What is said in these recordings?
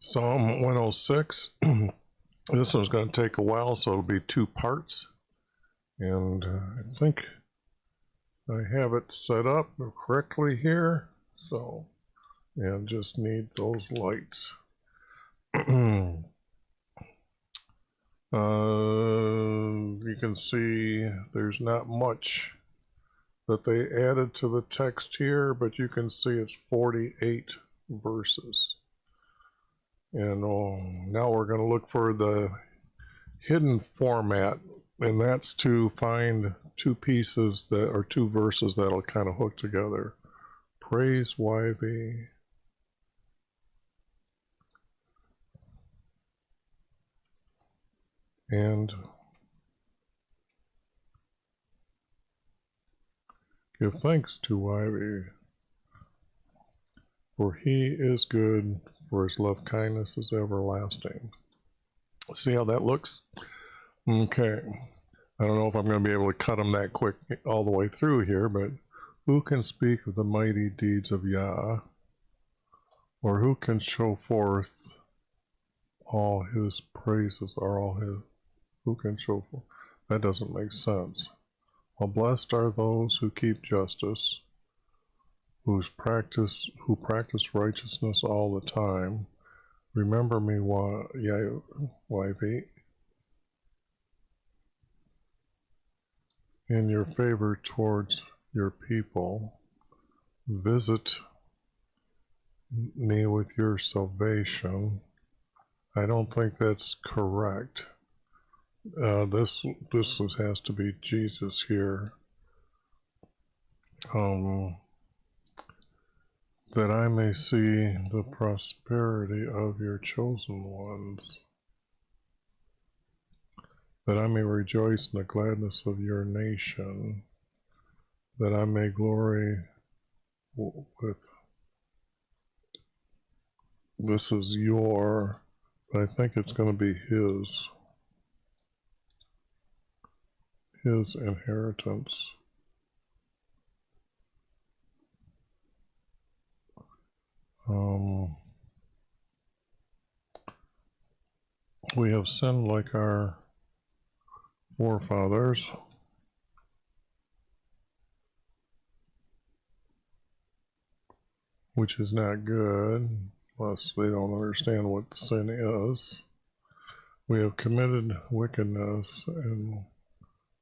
Psalm 106. This one's going to take a while, so it'll be two parts. And I think I have it set up correctly here. So, and just need those lights. You can see there's not much that they added to the text here, but you can see it's 48 verses. And now we're going to look for the hidden format, and that's to find two pieces that are two verses that'll kind of hook together. Praise YV. And give thanks to YV, for he is good, for his love kindness is everlasting. See how that looks? Okay. I don't know if I'm going to be able to cut them that quick all the way through here, but who can speak of the mighty deeds of Yah? Or who can show forth all his praises, or all his, who can show forth? That doesn't make sense. Well, blessed are those who keep justice, who practice righteousness all the time. Remember me, YV, in your favor towards your people. Visit me with your salvation. I don't think that's correct. This has to be Jesus here. That I may see the prosperity of your chosen ones, that I may rejoice in the gladness of your nation, that I may glory with, this is your, but I think it's going to be his inheritance. We have sinned like our forefathers, which is not good, unless they don't understand what sin is. We have committed wickedness, and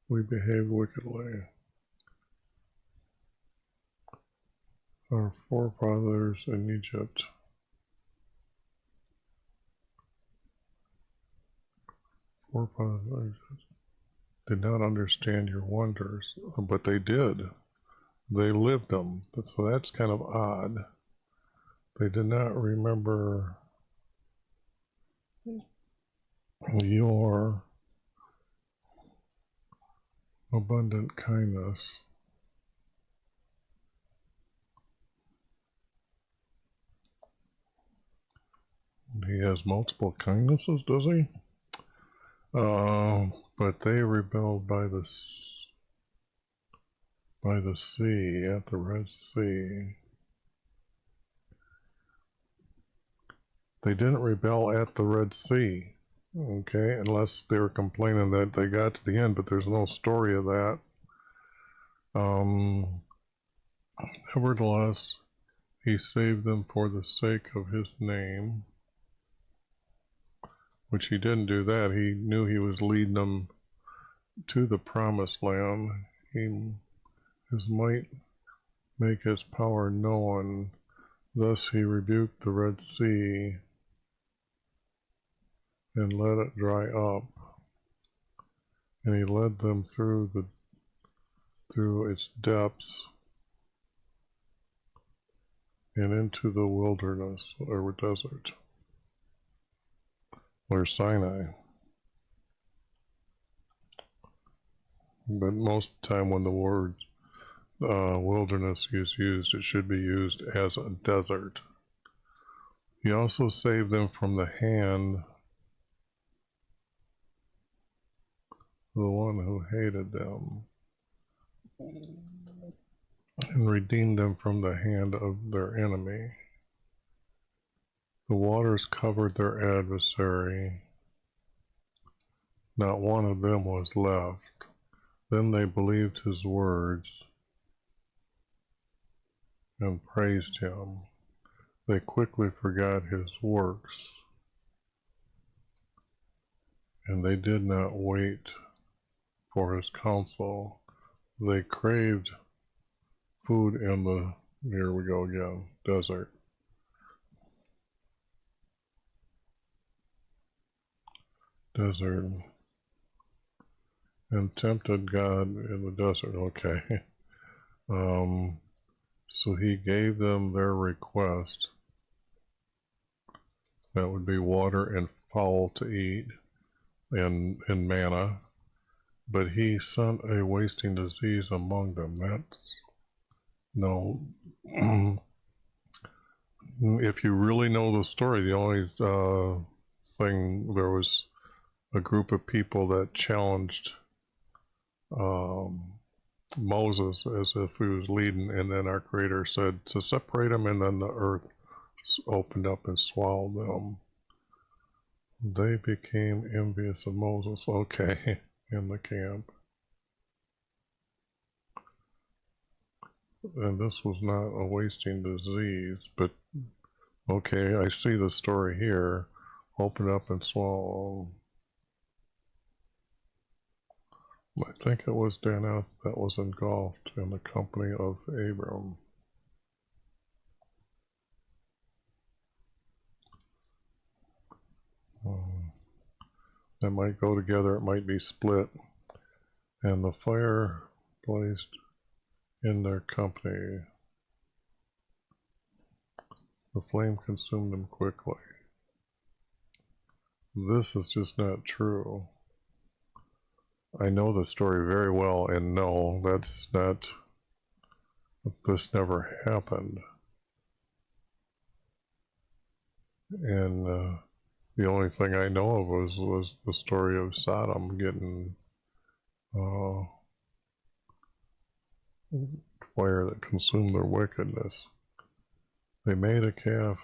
we behaved wickedly. Our forefathers in Egypt did not understand your wonders, but they did. They lived them, so that's kind of odd. They did not remember your abundant kindness. He has multiple kindnesses, does he? But they rebelled by the sea, at the Red Sea. They didn't rebel at the Red Sea, okay, unless they were complaining that they got to the end, but there's no story of that. Nevertheless, he saved them for the sake of his name, which he didn't do that. He knew he was leading them to the promised land. His might make his power known. Thus he rebuked the Red Sea and let it dry up, and he led them through its depths and into the wilderness or desert, or Sinai. But most of the time when the word wilderness is used, it should be used as a desert. He also saved them from the hand of the one who hated them, and redeemed them from the hand of their enemy. The waters covered their adversary. Not one of them was left. Then they believed his words and praised him. They quickly forgot his works, and they did not wait for his counsel. They craved food in the, here we go again, desert. And tempted God in the desert. Okay. So he gave them their request. That would be water and fowl to eat and manna. But he sent a wasting disease among them. That's no. If you really know the story, the only thing, there was a group of people that challenged Moses as if he was leading, and then our Creator said to separate them, and then the earth opened up and swallowed them. They became envious of Moses. Okay, in the camp. And this was not a wasting disease, but okay, I see the story here. Open up and swallow. I think it was Danath that was engulfed in the company of Abram. That might go together, it might be split. And the fire blazed in their company. The flame consumed them quickly. This is just not true. I know the story very well, and no, that's not, this never happened. And the only thing I know of was the story of Sodom getting fire that consumed their wickedness. They made a calf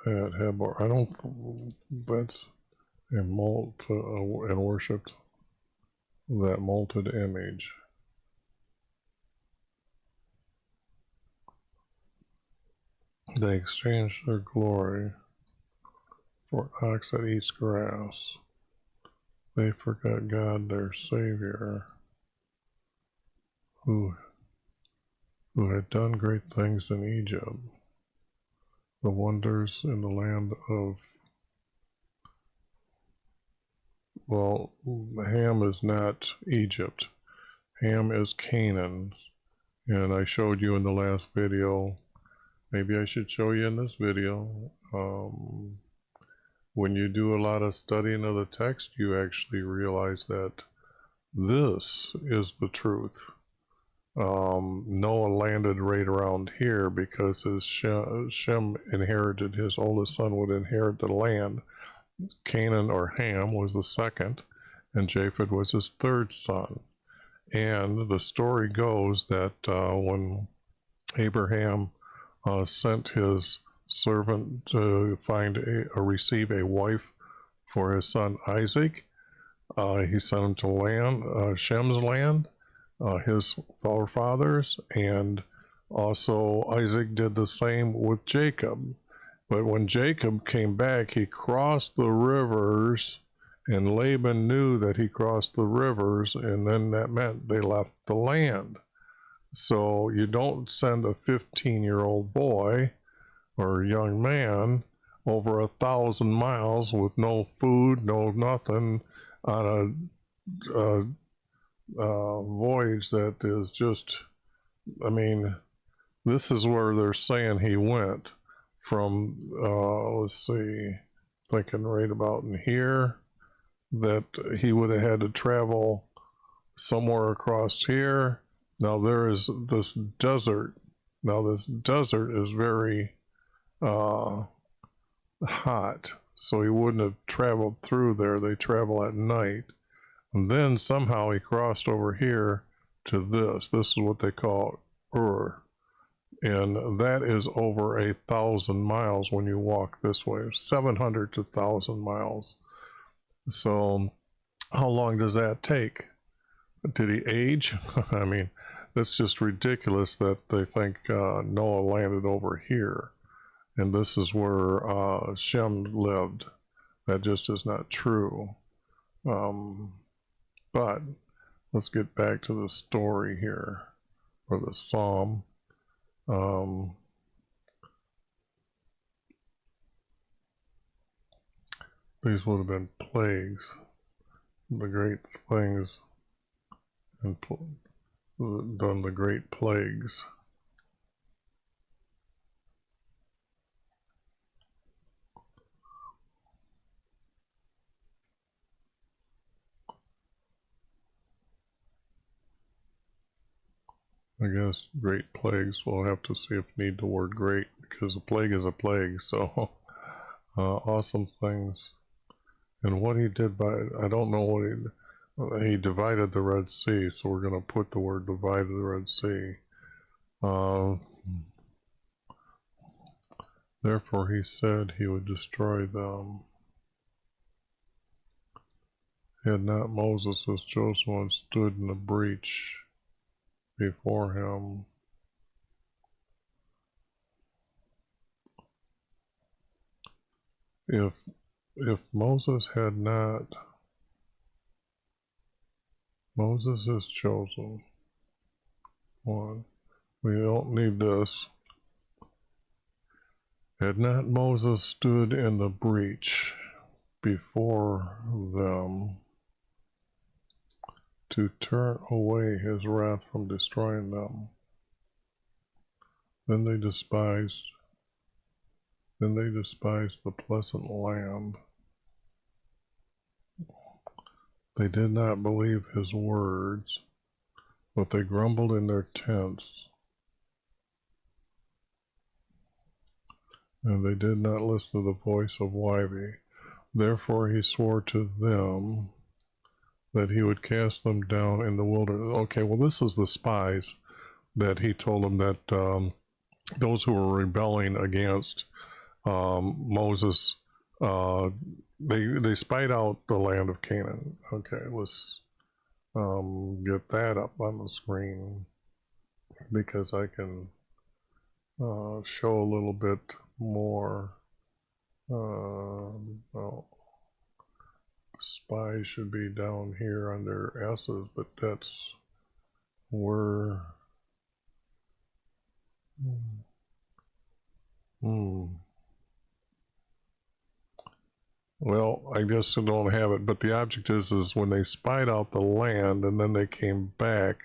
at Hebor. I don't, that's, and worshipped that molted image. They exchanged their glory for ox that eats grass. They forgot God, their Savior, who had done great things in Egypt, the wonders in the land of, well, Ham is not Egypt. Ham is Canaan. And I showed you in the last video, maybe I should show you in this video, when you do a lot of studying of the text, you actually realize that this is the truth. Noah landed right around here because his Shem inherited, his oldest son would inherit the land. Canaan, or Ham, was the second, and Japheth was his third son. And the story goes that when Abraham sent his servant to receive a wife for his son Isaac, he sent him to Shem's land, his forefathers, and also Isaac did the same with Jacob. But when Jacob came back, he crossed the rivers, and Laban knew that he crossed the rivers, and then that meant they left the land. So you don't send a 15-year-old boy or young man over 1,000 miles with no food, no nothing, on a voyage that is just, I mean, this is where they're saying he went from, let's see, thinking right about in here, that he would have had to travel somewhere across here. Now there is this desert. Now this desert is very hot, so he wouldn't have traveled through there. They travel at night. And then somehow he crossed over here to this. This is what they call Ur. and that is over 1,000 miles when you walk this way, 700 to 1,000 miles. So how long does that take? Did he age? I mean, that's just ridiculous that they think Noah landed over here and this is where Shem lived. That just is not true. But let's get back to the story here, or the psalm. These would have been plagues, the great things, and done the great plagues. I guess great plagues, we'll have to see if we need the word great, because a plague is a plague. So awesome things. And what he did by, I don't know what he divided the Red Sea, so we're going to put the word divided the Red Sea. Therefore he said he would destroy them. Had not Moses, as chosen one, stood in the breach before him. If Moses had not, Moses is chosen one. We don't need this. Had not Moses stood in the breach before them to turn away his wrath from destroying them, then they despised the pleasant land. They did not believe his words, but they grumbled in their tents, and they did not listen to the voice of YHVH. Therefore he swore to them that he would cast them down in the wilderness. Okay, well, this is the spies that he told them that those who were rebelling against Moses, they spied out the land of Canaan. Okay, let's get that up on the screen, because I can show a little bit more. Well, spies should be down here under S's, but that's where well, I guess I don't have it, but the object is when they spied out the land and then they came back,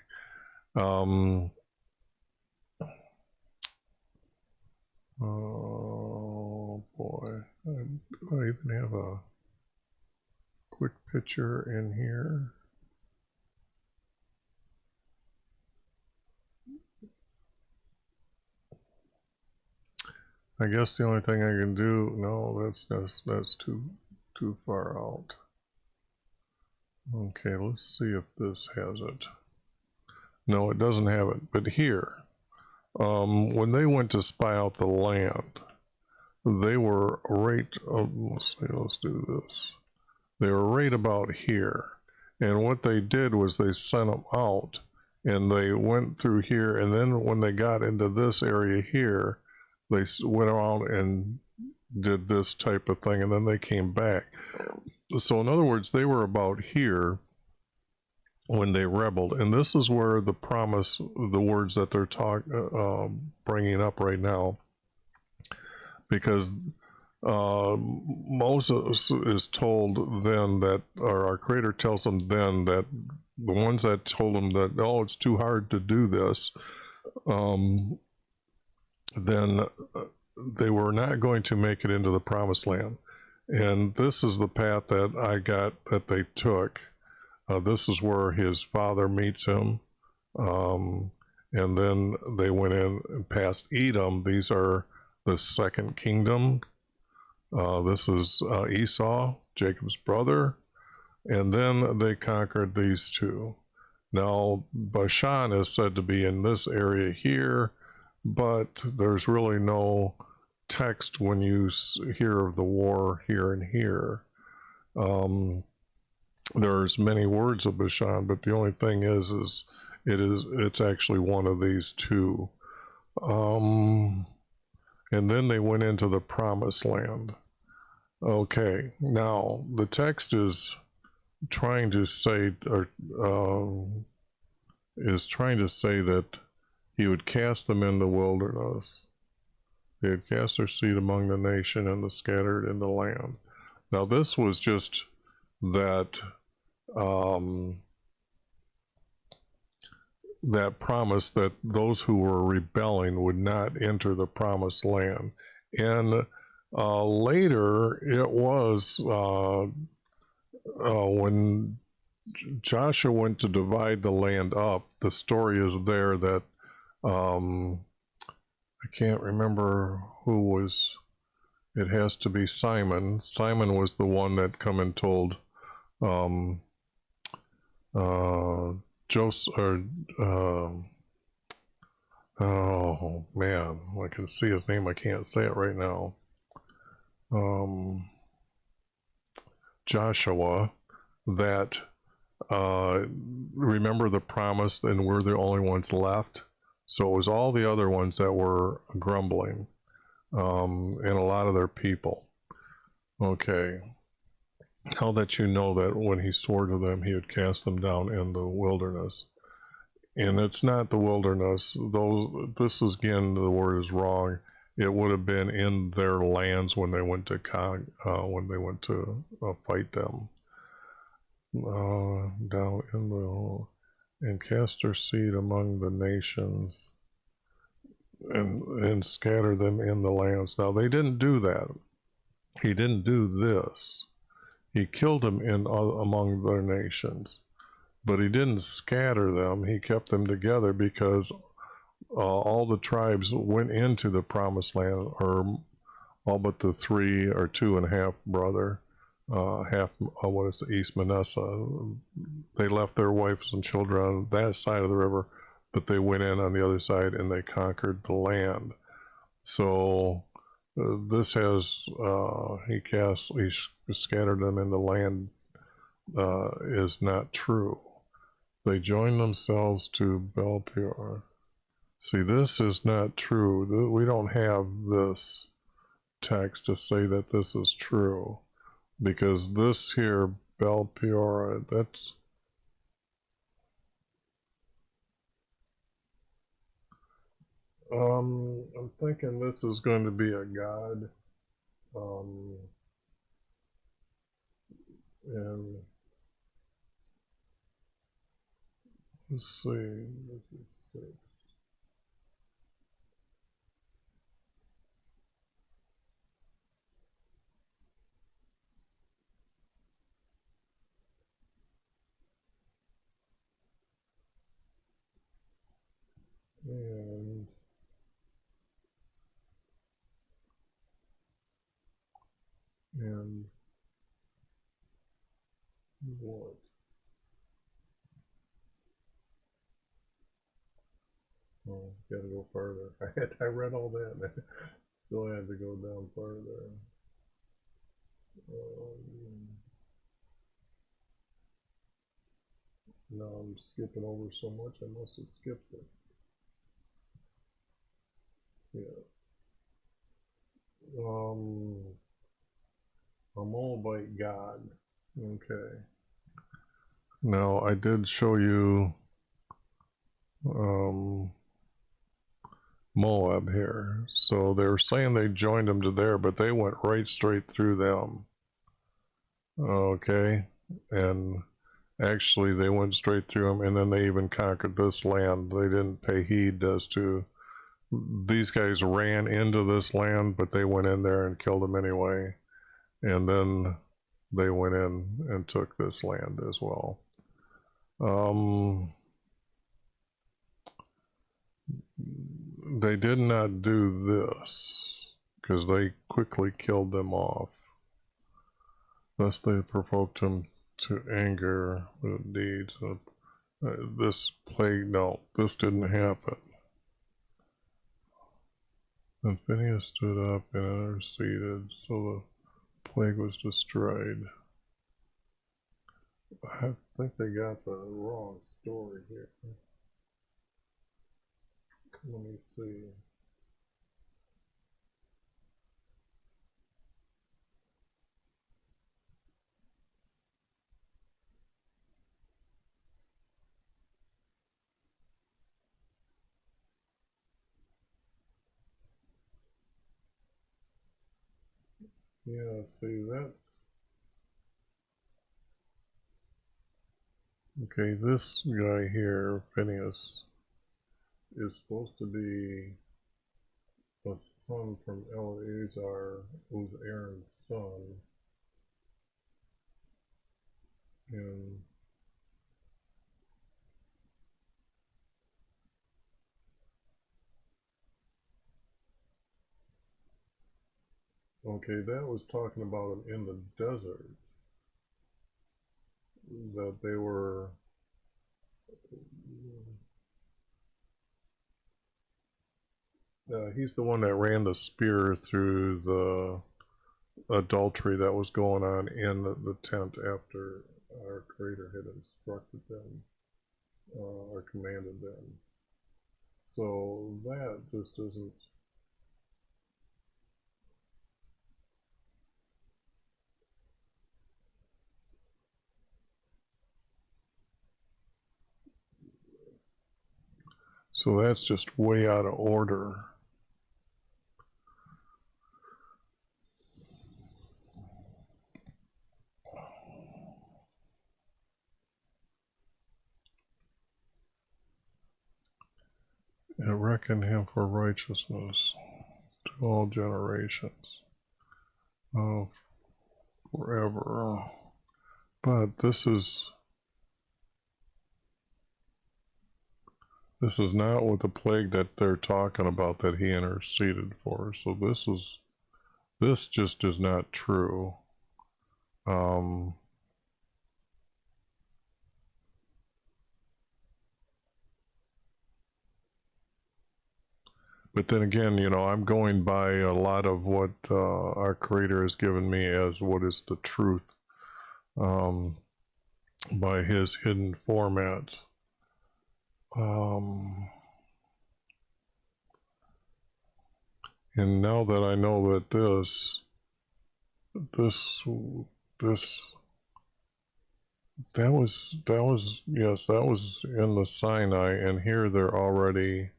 oh boy, I even have a quick picture in here. I guess the only thing I can do, no, that's too far out. Okay, let's see if this has it. No, it doesn't have it, but here, when they went to spy out the land, they were right, let's do this. They were right about here, and what they did was they sent them out, and they went through here, and then when they got into this area here, they went around and did this type of thing, and then they came back. So in other words, they were about here when they rebelled, and this is where the promise, the words that they're bringing up right now, because Moses is told then that, or our Creator tells them then that the ones that told him that, oh, it's too hard to do this, then they were not going to make it into the promised land. And this is the path that I got that they took. This is where his father meets him, and then they went in and past Edom. These are the second kingdom. This is Esau, Jacob's brother, and then they conquered these two. Now Bashan is said to be in this area here, but there's really no text when you hear of the war here and here. There's many words of Bashan, but the only thing is it's actually one of these two. And then they went into the promised land. Okay, now the text is trying to say, or is trying to say that he would cast them in the wilderness. They had cast their seed among the nation and the scattered in the land. Now this was just that that promise that those who were rebelling would not enter the promised land. And later it was when Joshua went to divide the land up, the story is there that I can't remember who was, it has to be Simon. Simon was the one that come and told Joseph, or oh man, I can see his name, I can't say it right now. Joshua, that remember the promise and we're the only ones left. So it was all the other ones that were grumbling, and a lot of their people. Okay, now that you know that when he swore to them, he would cast them down in the wilderness. And it's not the wilderness, though this is, again, the word is wrong. It would have been in their lands when they went to fight them. Down in the, and cast their seed among the nations, and scatter them in the lands. Now they didn't do that. He didn't do this. He killed them among their nations, but he didn't scatter them. He kept them together because all the tribes went into the promised land, or all but the 3 or 2.5 brother, half, what is it, East Manasseh. They left their wives and children on that side of the river, but they went in on the other side and they conquered the land. So this has, he scattered them in the land, is not true. They joined themselves to Baal Peor. See, this is not true. We don't have this text to say that this is true, because this here, Baal Peor, that's I'm thinking this is going to be a god, and let's see, this is 6. And what? Oh, gotta go further. I read all that and I still had to go down further. No, I'm skipping over so much, I must have skipped it. Yes. A Moabite god. Okay. Now I did show you Moab here. So they're saying they joined them to there, but they went right straight through them. Okay. And actually they went straight through them, and then they even conquered this land. They didn't pay heed as to, these guys ran into this land, but they went in there and killed them anyway. And then they went in and took this land as well. They did not do this because they quickly killed them off. Thus they provoked him to anger with deeds. This plague, no, this didn't happen. Then Phineas stood up and interceded, so the plague was destroyed. I think they got the wrong story here. Let me see. Yeah, see, that's... Okay, this guy here, Phineas, is supposed to be a son from Eleazar, who's Aaron's son. And okay, that was talking about him in the desert, that they were... he's the one that ran the spear through the adultery that was going on in the tent after our Creator had instructed them or commanded them. So that just isn't... So that's just way out of order. And reckon him for righteousness to all generations of forever. But this is not what the plague that they're talking about that he interceded for. So this just is not true. But then again, you know, I'm going by a lot of what our Creator has given me as what is the truth, by his hidden format. And now that I know that this that was yes, that was in the Sinai, and here they're already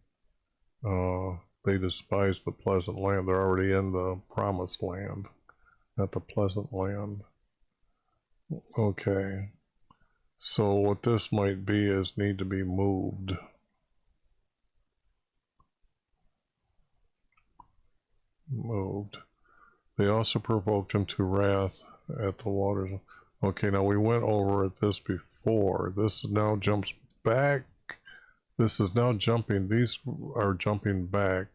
they despise the pleasant land. They're already in the promised land, not the pleasant land. Okay, so what this might be is need to be moved. They also provoked him to wrath at the waters. Okay, now we went over this before. This now jumps back. This is now jumping. These are jumping back.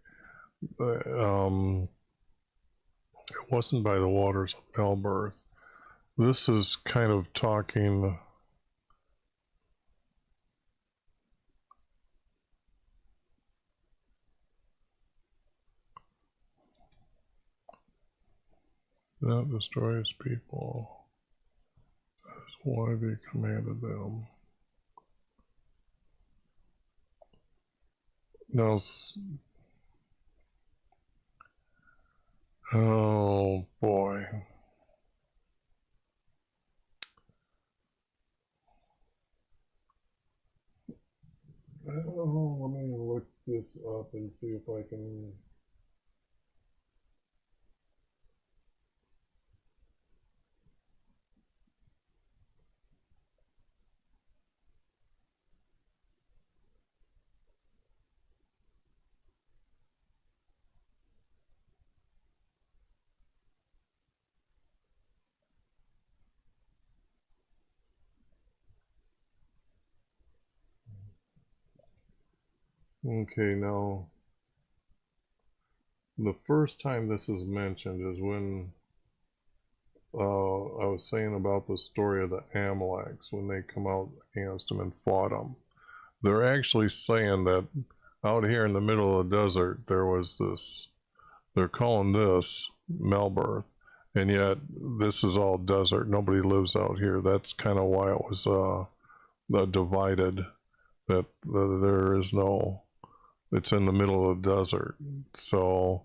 It wasn't by the waters of Melbirth. This is kind of talking... Not destroy his people. That's why they commanded them. Now, oh boy. Oh, let me look this up and see if I can... Okay, now the first time this is mentioned is when I was saying about the story of the Amaleks, when they come out against them and fought them. They're actually saying that out here in the middle of the desert there was this they're calling this Melbourne, and yet this is all desert. Nobody lives out here. That's kind of why it was divided, that there is no, it's in the middle of the desert. So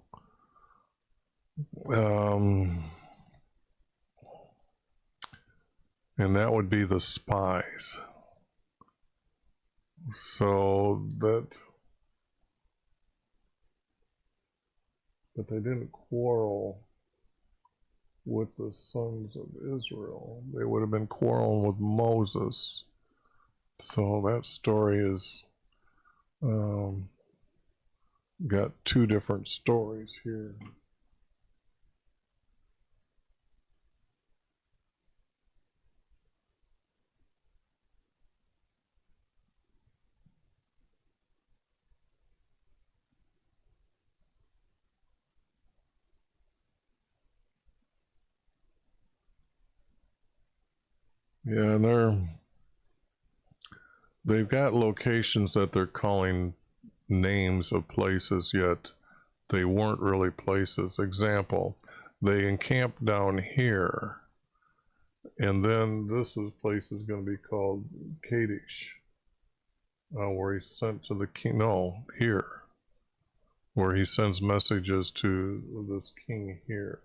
and that would be the spies. So that, but they didn't quarrel with the sons of Israel. They would have been quarreling with Moses. So that story is got two different stories here. Yeah, and they've got locations that they're calling names of places, yet they weren't really places. Example, they encamped down here, and then this place is going to be called Kadesh, where he sent to the king. No, here, where he sends messages to this king here.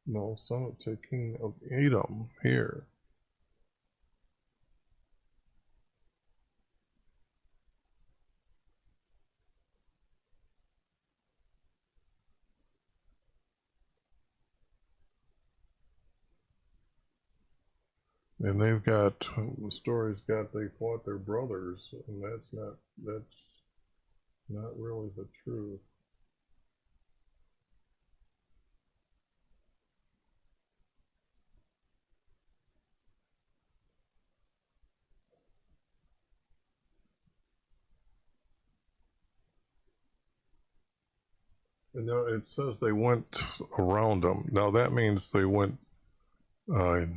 No, sent it to King of Edom here. And they've got, the story's got, they fought their brothers, and that's not really the truth. And now it says they went around them. Now that means they went, let's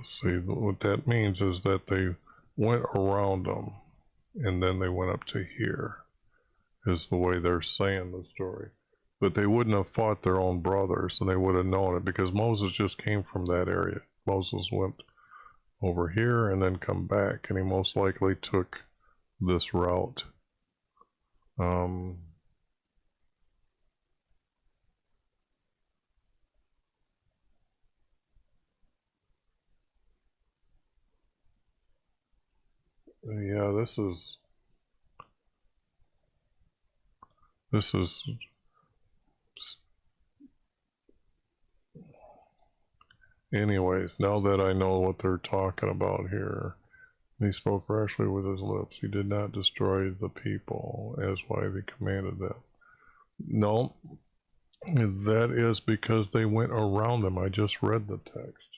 see, what that means is that they went around them, and then they went up to here, is the way they're saying the story. But they wouldn't have fought their own brothers, and they would have known it, because Moses just came from that area. Moses went over here and then come back, and he most likely took this route. Yeah, this is anyways, now that I know what they're talking about here, he spoke rashly with his lips. He did not destroy the people, as why he commanded them. No, that is because they went around them. I just read the text.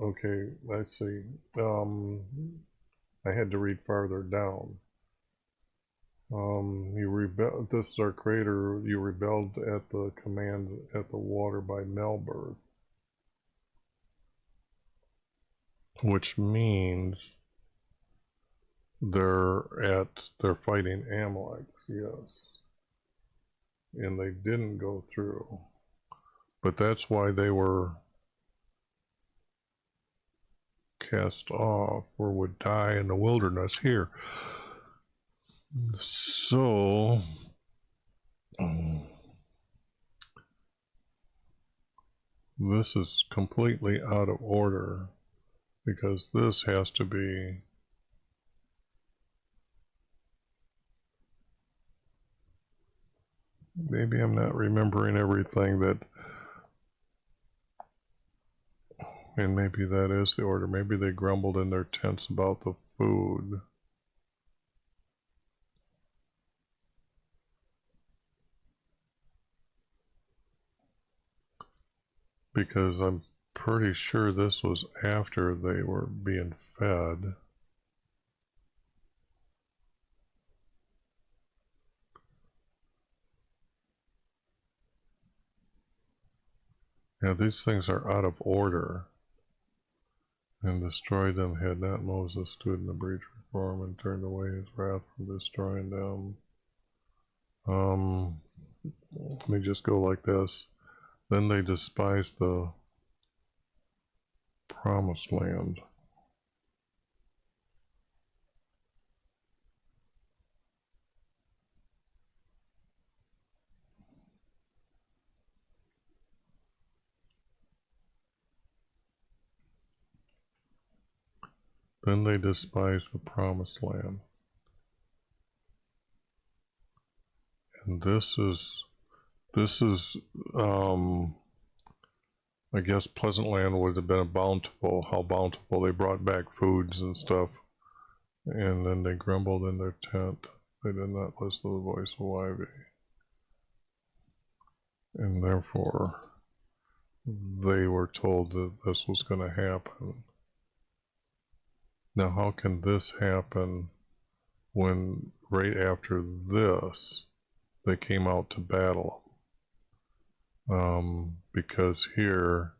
Okay, I see. I had to read farther down. You rebelled. This is our creator. You rebelled at the command at the water by Melbourne, which means they're fighting Amalekites, yes, and they didn't go through, but that's why they were cast off or would die in the wilderness here. So this is completely out of order, because this has to be maybe I'm not remembering everything that, and maybe that is the order. Maybe they grumbled in their tents about the food. Because I'm pretty sure this was after they were being fed. Yeah, these things are out of order. And destroyed them had not Moses stood in the breach before him and turned away his wrath from destroying them. Let me just go like this. Then they despised the promised land. Then they despised the promised land. And this is I guess Pleasant Land would have been a bountiful, how bountiful. They brought back foods and stuff. And then they grumbled in their tent. They did not listen to the voice of YV. And therefore, they were told that this was going to happen. Now, how can this happen when right after this, they came out to battle? Because here,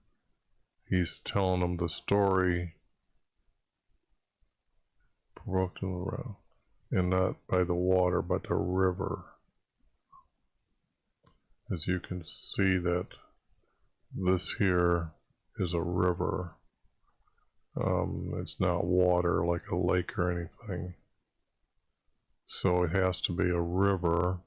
he's telling them the story, provoked them around, and not by the water, but the river. As you can see that this here is a river. It's not water like a lake or anything. So it has to be a river.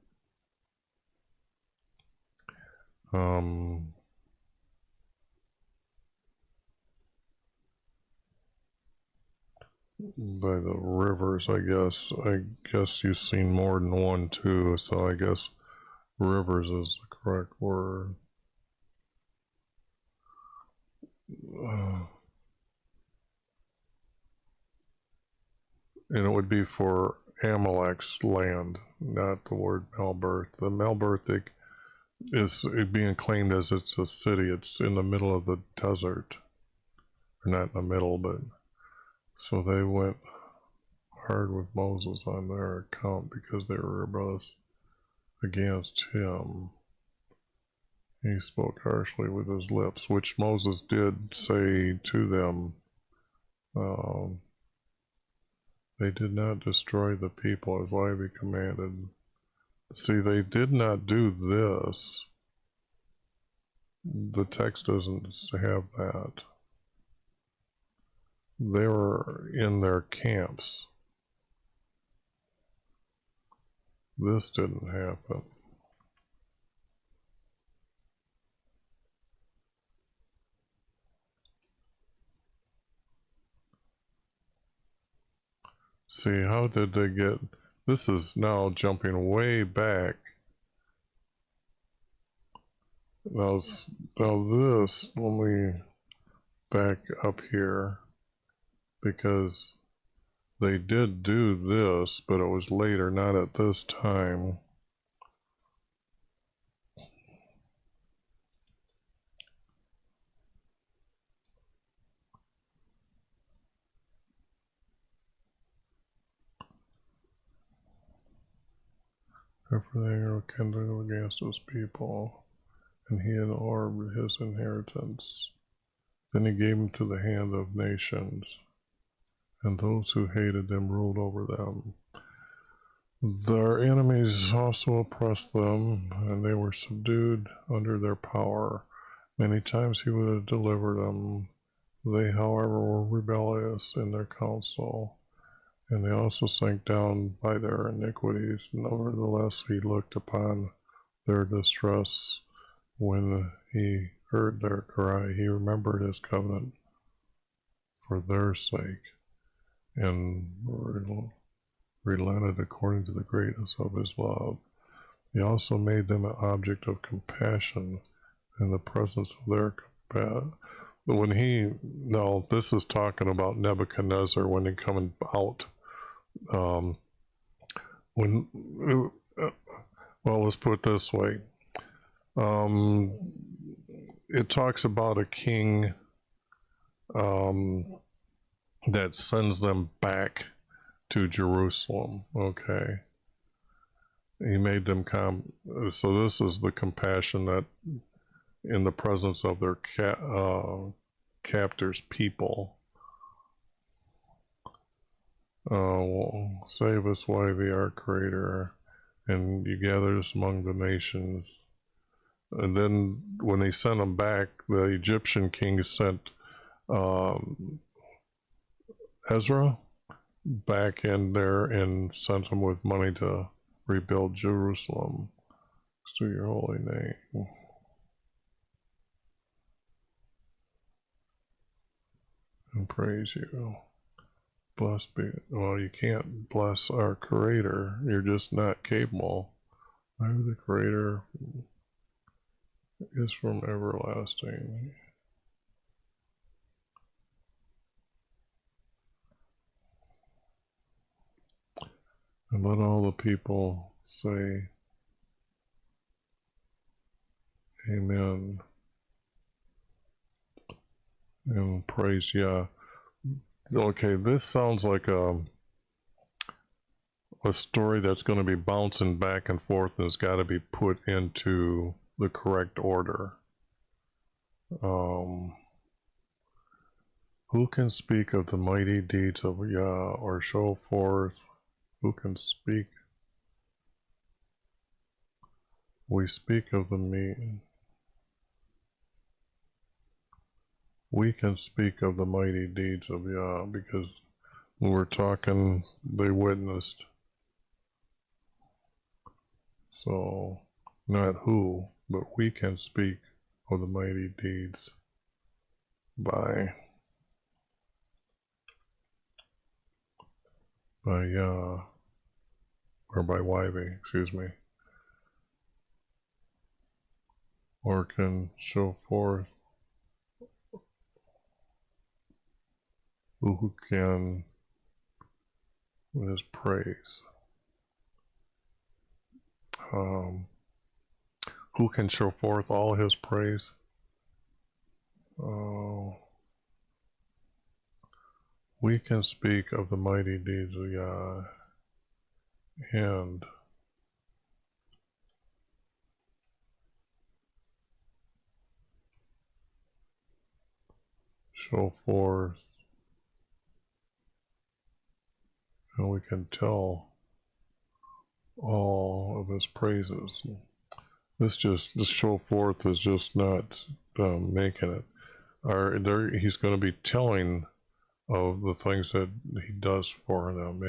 By the rivers, I guess. I guess you've seen more than one too, so I guess rivers is the correct word. And it would be for Amalek's land, not the word Melberth. The Melberth is being claimed as it's a city. It's in the middle of the desert. Or not in the middle, but so they went hard with Moses on their account because they were rebellious against him. He spoke harshly with his lips, which Moses did say to them. They did not destroy the people as YV commanded. See, they did not do this. The text doesn't have that. They were in their camps. This didn't happen. See, how did they get... This is now jumping way back. Now this, let me back up here, because they did do this, but it was later, not at this time. Therefore the anger kindled against his people, and he had orbed his inheritance. Then he gave him to the hand of nations, and those who hated them ruled over them. Their enemies also oppressed them, and they were subdued under their power. Many times he would have delivered them. They, however, were rebellious in their counsel, and they also sank down by their iniquities. Nevertheless, he looked upon their distress when he heard their cry. He remembered his covenant for their sake, and relented according to the greatness of his love. He also made them an object of compassion in the presence of their compassion. When he, no, this is talking about Nebuchadnezzar when he coming out. Well, let's put it this way. It talks about a king that sends them back to Jerusalem. Okay. He made them come. So this is the compassion that in the presence of their captors' people. Save us, YHVH, our creator, and you gather us among the nations. And then when they sent them back, the Egyptian king sent Ezra back in there and sent him with money to rebuild Jerusalem to your holy name. And praise you. Blessed be. Well, you can't bless our creator. You're just not capable. The creator is from everlasting. And let all the people say, Amen. And praise Yah. Okay, this sounds like a story that's going to be bouncing back and forth and has got to be put into the correct order. Who can speak of the mighty deeds of Yah or show forth? Who can speak? We speak of the mean. We can speak of the mighty deeds of Yah because when we're talking, they witnessed. So, not who, but we can speak of the mighty deeds by Yah, or by YHVH, excuse me. Or can show forth who can with his praise. Who can show forth all his praise? We can speak of the mighty deeds of Yah and show forth, and we can tell all of his praises. This show forth is just not making it. He's going to be telling of the things that he does for them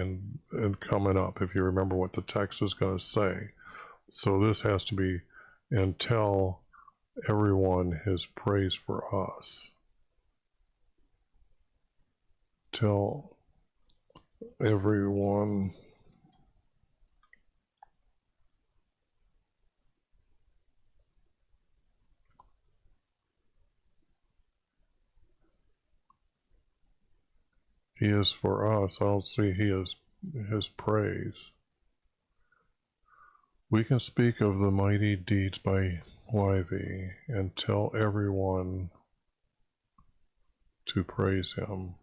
and coming up, if you remember what the text is going to say. So this has to be, and tell everyone his praise for us. Tell everyone he is for us. I don't see he is his praise. We can speak of the mighty deeds by YHVH and tell everyone to praise him.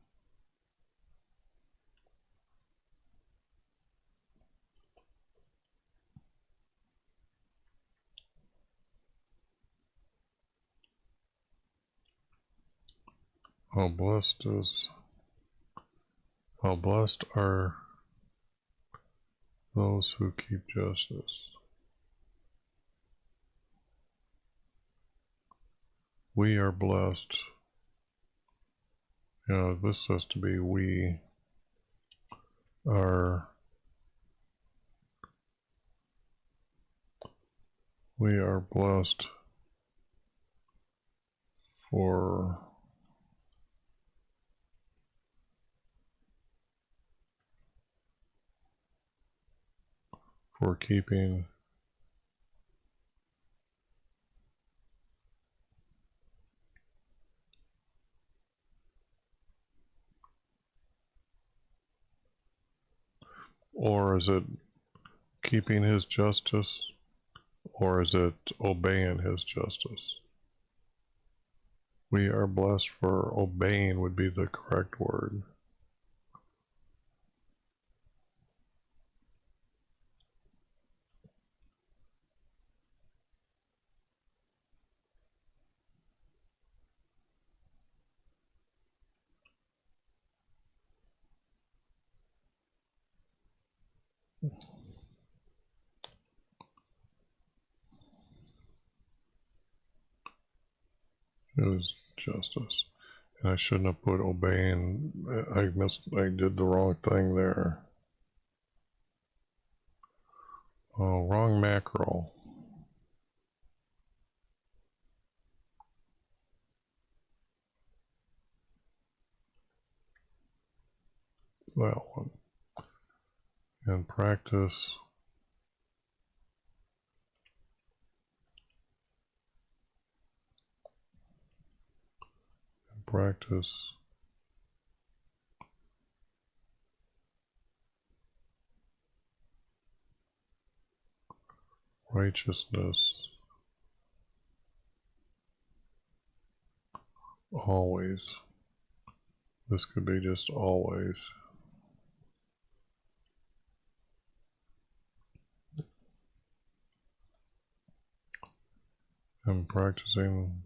How blessed are those who keep justice. We are blessed. This has to be we are blessed for keeping or is it keeping his justice, or is it obeying his justice? We are blessed for obeying would be the correct word. His justice. And I shouldn't have put obeying. I did the wrong thing there. Oh, wrong macro. That one. And practice. Practice. Righteousness. Always. This could be just always. I'm practicing.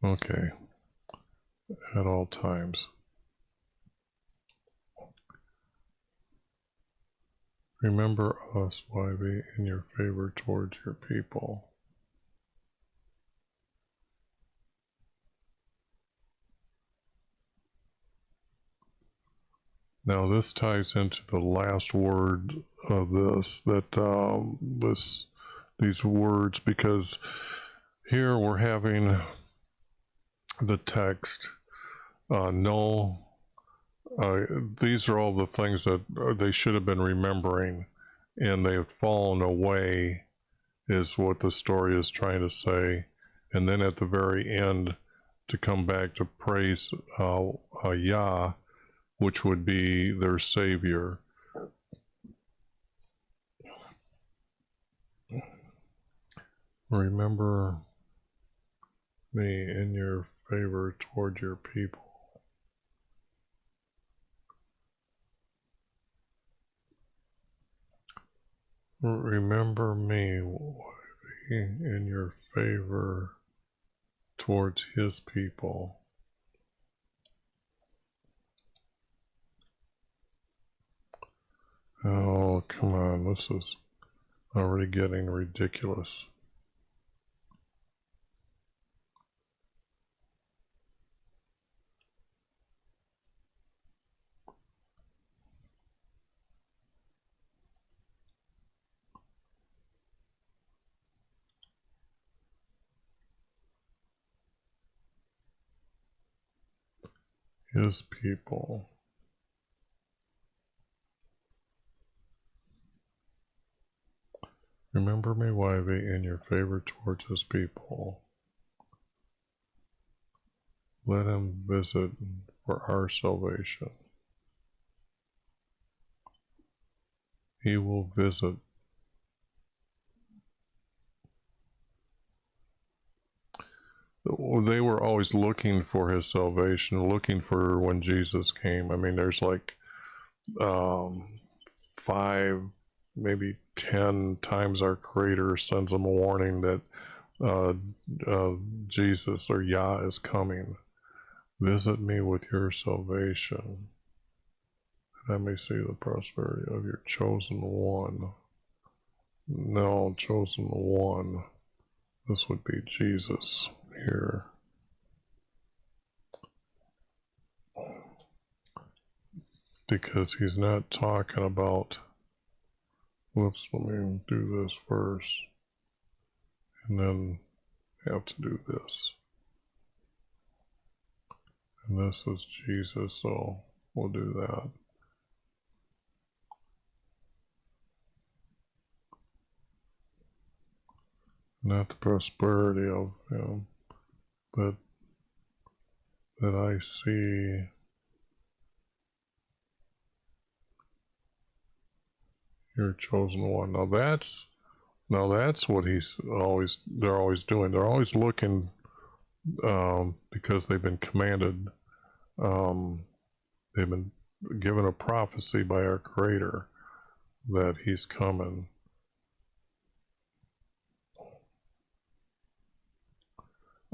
Okay. At all times. Remember us, YV, in your favor towards your people. Now this ties into the last word of this, that these words, because here we're having the text, no, these are all the things that they should have been remembering, and they have fallen away, is what the story is trying to say. And then at the very end, to come back to praise Yah, which would be their savior. Remember me in your favor toward your people. Remember me in your favor towards his people. Oh, come on, this is already getting ridiculous. His people. Remember me, YV, in your favor towards his people. Let him visit for our salvation. He will visit. They were always looking for his salvation, looking for when Jesus came. I mean, there's like 5, maybe 10 times our Creator sends them a warning that Jesus or Yah is coming. Visit me with your salvation, that I may see the prosperity of your chosen one. No, chosen one. This would be Jesus here. Because he's not talking about, whoops, let me do this first, and then have to do this. And this is Jesus, so we'll do that. Not the prosperity of him, but that I see your chosen one. Now that's what they're always doing. They're always looking, because they've been commanded, they've been given a prophecy by our Creator that he's coming.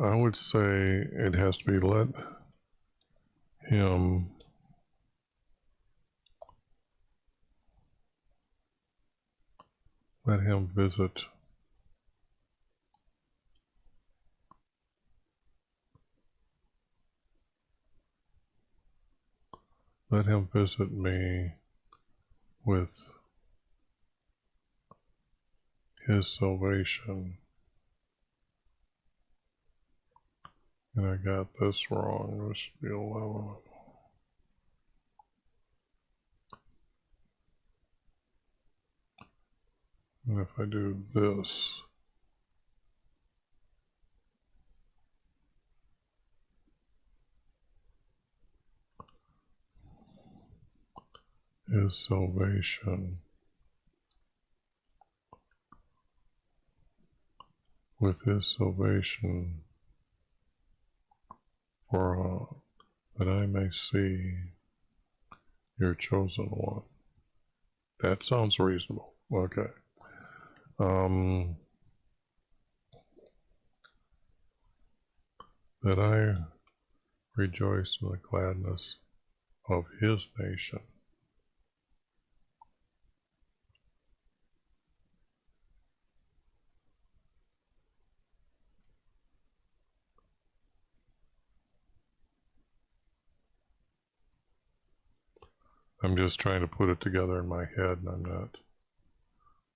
I would say it has to be let him Let him visit me with his salvation. And I got this wrong. This should be 11. And if I do this, his salvation with his salvation for that I may see your chosen one. That sounds reasonable. Okay. That I rejoice in the gladness of his nation. I'm just trying to put it together in my head, and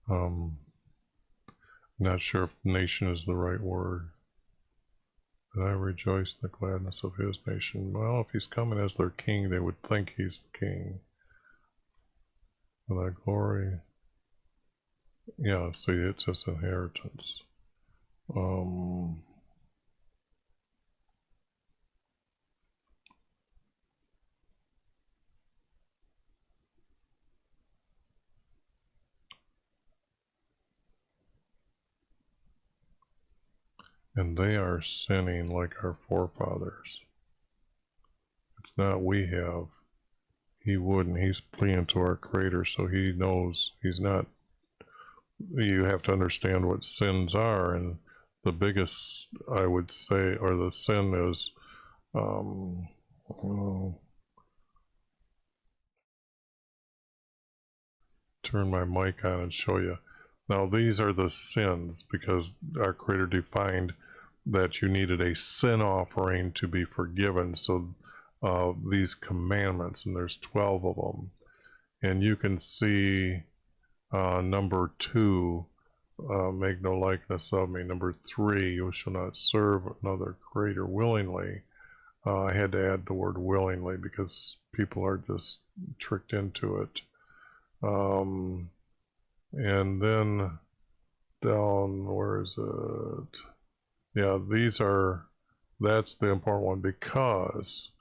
I'm not sure if nation is the right word. That I rejoice in the gladness of his nation. Well, if he's coming as their king, they would think he's the king. For thy glory. Yeah, see, it's his inheritance. And they are sinning like our forefathers. It's not we have. He wouldn't. He's pleading to our Creator, so he knows he's not. You have to understand what sins are, and the biggest, I would say, or the sin is, turn my mic on and show you. Now these are the sins, because our Creator defined that you needed a sin offering to be forgiven. So these commandments, and there's 12 of them, and you can see number 2, make no likeness of me. Number 3, you shall not serve another creator willingly. I had to add the word willingly because people are just tricked into it. And then down, where is it? Yeah, these are, that's the important one, because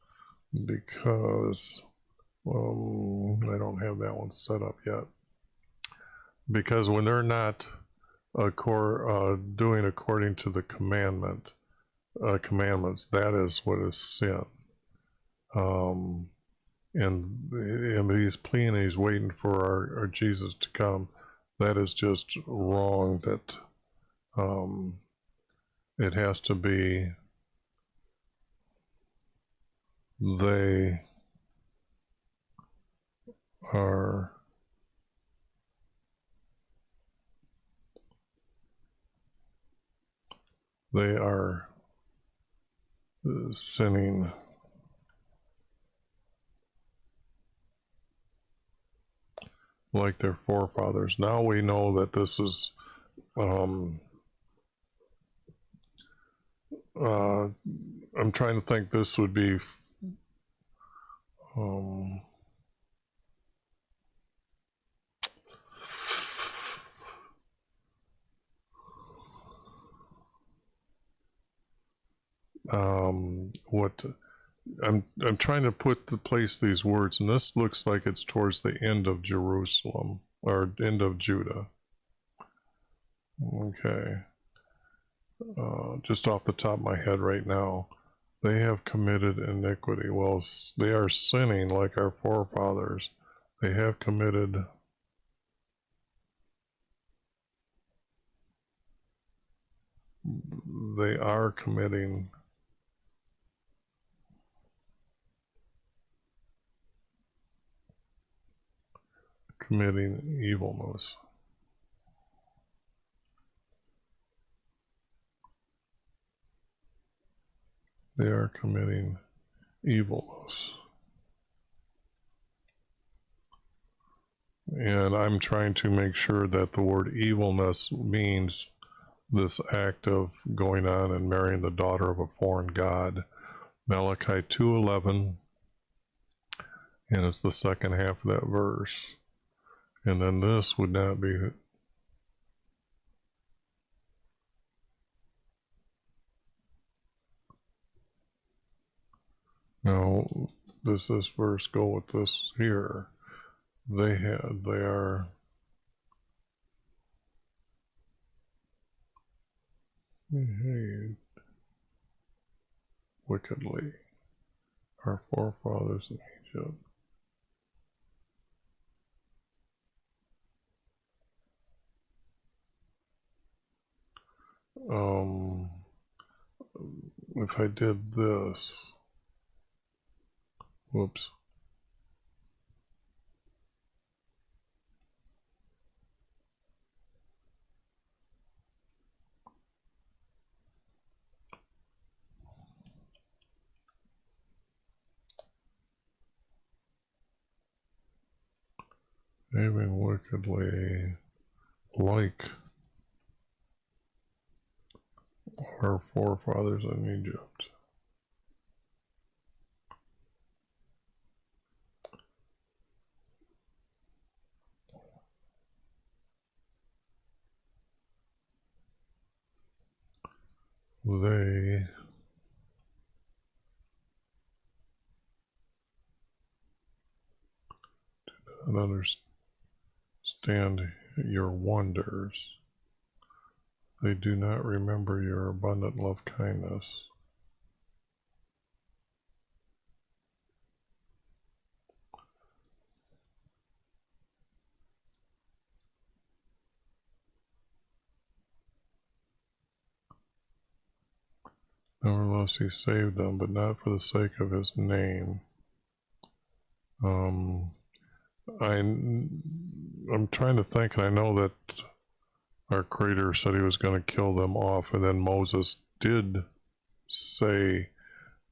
I don't have that one set up yet. Because when they're not doing according to the commandments, that is what is sin. And he's pleading, he's waiting for our Jesus to come. That is just wrong. That it has to be they are sinning like their forefathers. Now we know that this is I'm trying to think, this would be what I'm trying to place these words, and this looks like it's towards the end of Jerusalem, or end of Judah. Okay. Just off the top of my head right now, they have committed iniquity. Well, they are sinning like our forefathers. They have committed they are committing evilness. They are committing evilness. And I'm trying to make sure that the word evilness means this act of going on and marrying the daughter of a foreign god. Malachi 2:11, and it's the second half of that verse. And then this would not be. No, does this verse go with this here? They are behaved wickedly, our forefathers in Egypt. If I did this, whoops. Behaving wickedly like our forefathers in Egypt. They did not understand your wonders. They do not remember your abundant love kindness. Nevertheless, he saved them, but not for the sake of his name. I'm trying to think, and I know that our Creator said he was going to kill them off, and then Moses did say,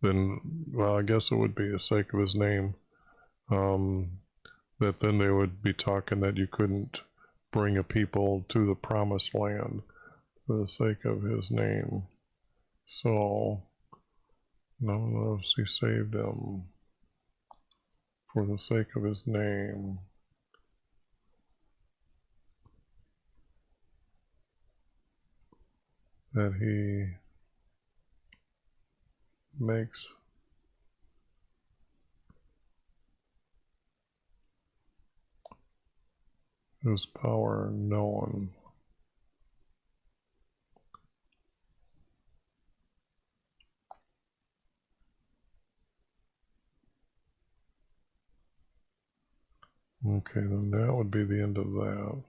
then, well, I guess it would be the sake of his name, that then they would be talking that you couldn't bring a people to the promised land for the sake of his name. So, nonetheless, he saved them for the sake of his name. That he makes his power known. Okay, then that would be the end of that.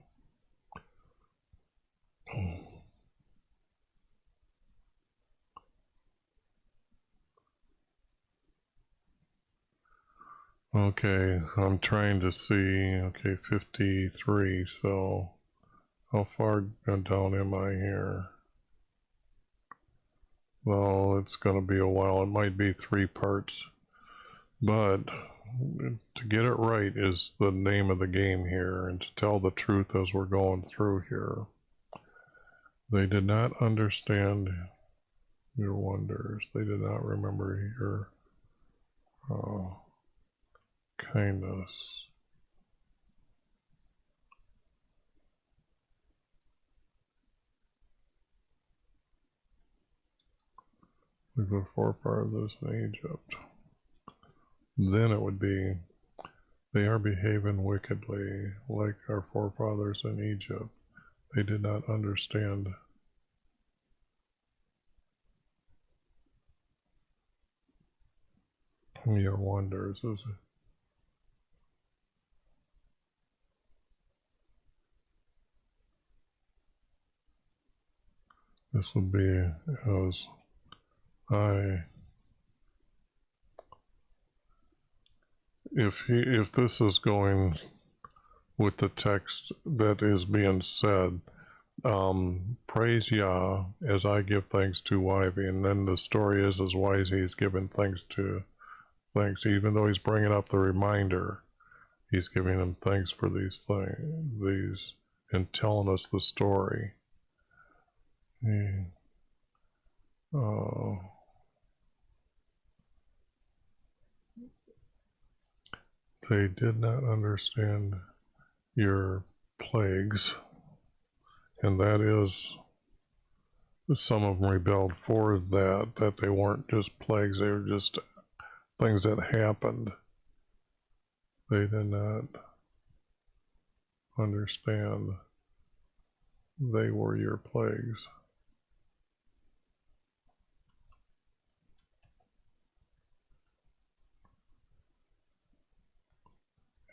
Okay, I'm trying to see, okay, 53, so how far down am I here? Well, it's going to be a while. It might be 3 parts, but to get it right is the name of the game here, and to tell the truth as we're going through here. They did not understand your wonders. They did not remember your kindness. Like the forefathers in Egypt. Then it would be, they are behaving wickedly like our forefathers in Egypt. They did not understand your wonders. This would be as if this is going with the text that is being said, praise Yah as I give thanks to YV. And then the story is why he's giving thanks to thanks, even though he's bringing up the reminder, he's giving him thanks for these things, and telling us the story. They did not understand your plagues, and that is, some of them rebelled for that they weren't just plagues, they were just things that happened. They did not understand they were your plagues.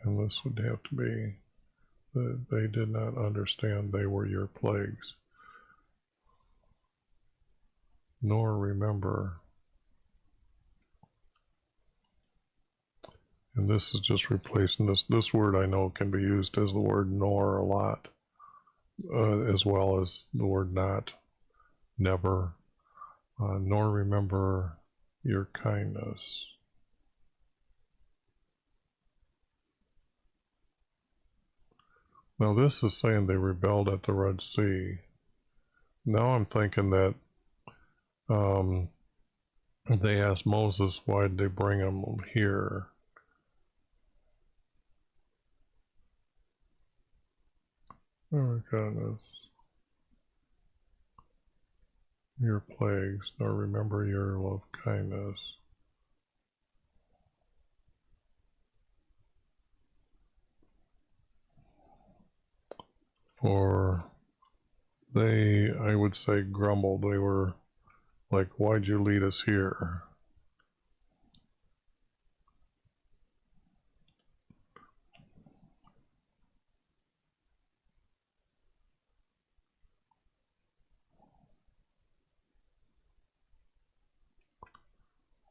And this would have to be that they did not understand they were your plagues, nor remember. And this is just replacing this word. I know can be used as the word nor a lot, as well as the word not, never, nor remember your kindness. Now this is saying they rebelled at the Red Sea. Now I'm thinking that they asked Moses, why did they bring him here? Oh my goodness. Your plagues, nor remember your love kindness. For they, I would say, grumbled. They were like, why'd you lead us here?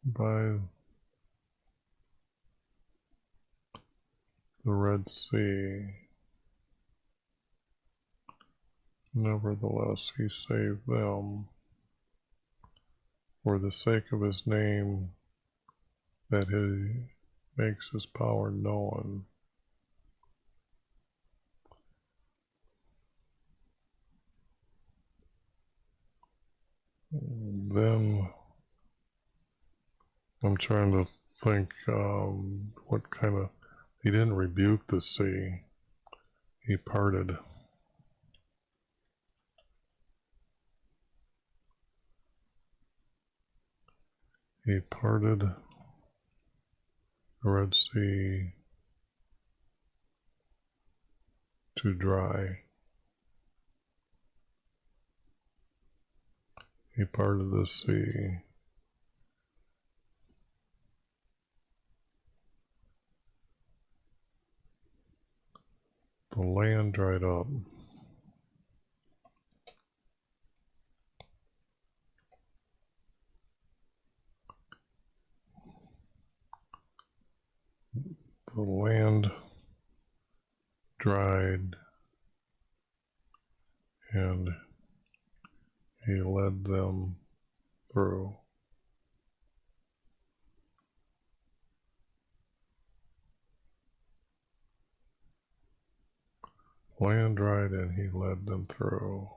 By the Red Sea. Nevertheless, he saved them for the sake of his name, that he makes his power known. Then I'm trying to think what kind of, he didn't rebuke the sea, he parted. He parted the Red Sea to dry. He parted the sea. The land dried up. The land dried, and he led them through. Land dried, and he led them through.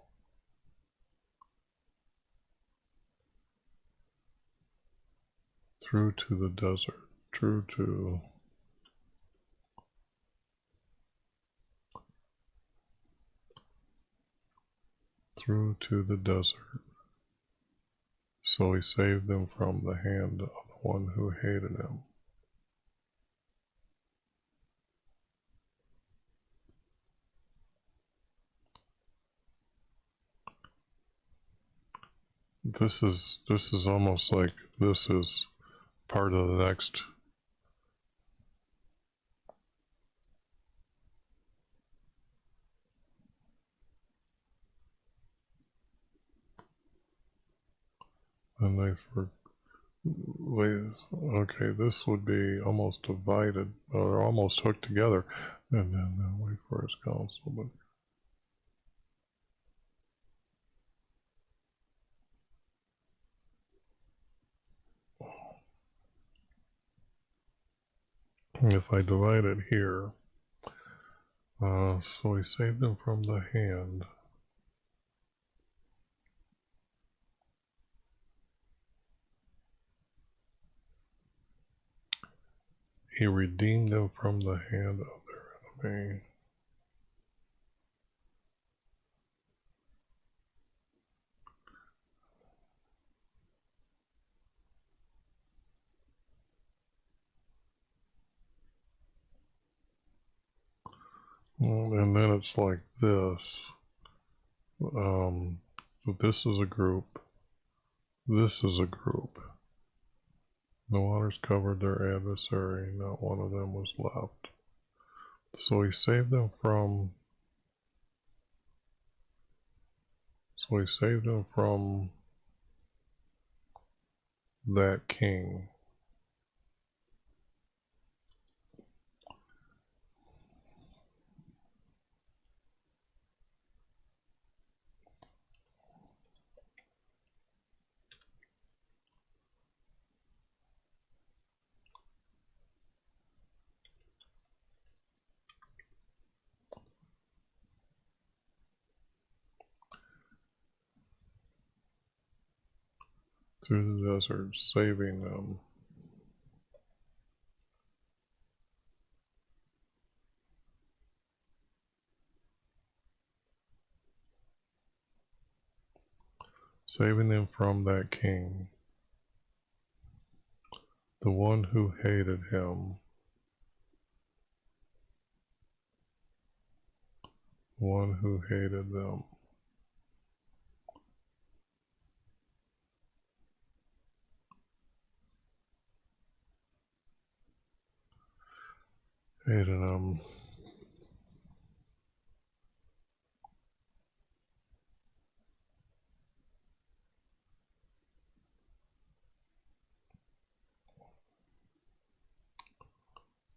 Through to the desert, through to the desert. So he saved them from the hand of the one who hated him. This is almost like this is part of the next. And okay, this would be almost divided, or almost hooked together, and then wait for his counsel. But if I divide it here, so we saved them from the hand. He redeemed them from the hand of their enemy. And then it's like this. So this is a group. This is a group. The waters covered their adversary. Not one of them was left. So he saved them from. So he saved them from that king. Through the desert, saving them. Saving them from that king, the one who hated him, one who hated them. Hated them.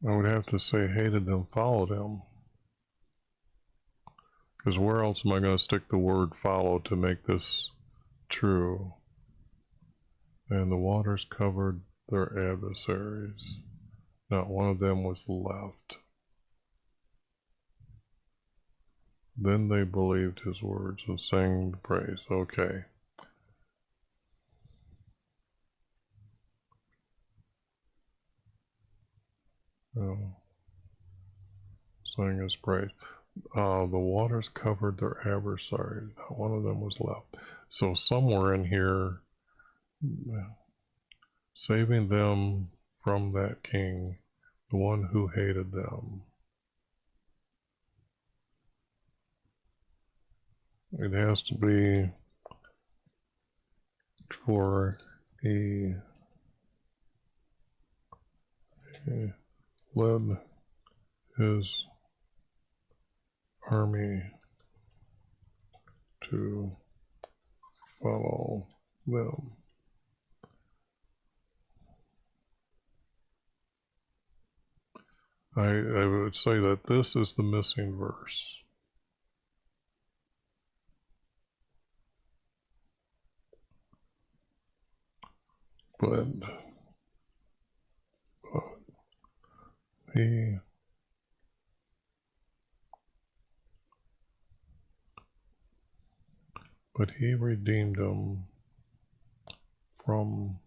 I would have to say hated them, followed him. Because where else am I going to stick the word follow to make this true? And the waters covered their adversaries. Not one of them was left. Then they believed his words and sang praise. Okay. Sang his praise. The waters covered their adversaries. Not one of them was left. So somewhere in here, saving them from that king, the one who hated them. It has to be for he led his army to follow them. I would say that this is the missing verse. But he redeemed them from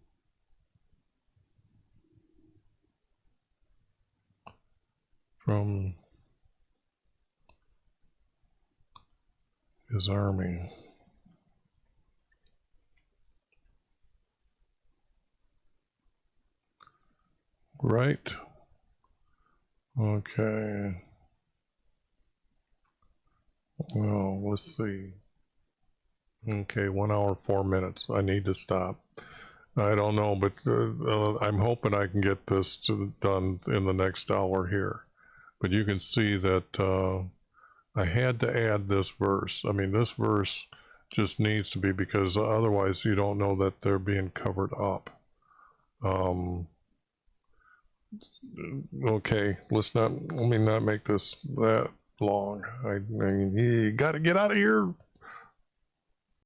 his army. Right? Okay. Well, let's see. Okay, 1 hour, 4 minutes. I need to stop. I don't know, but I'm hoping I can get this done in the next hour here. But you can see that I had to add this verse. I mean, this verse just needs to be, because otherwise you don't know that they're being covered up. Okay, let me not make this that long. I mean, you got to get out of here.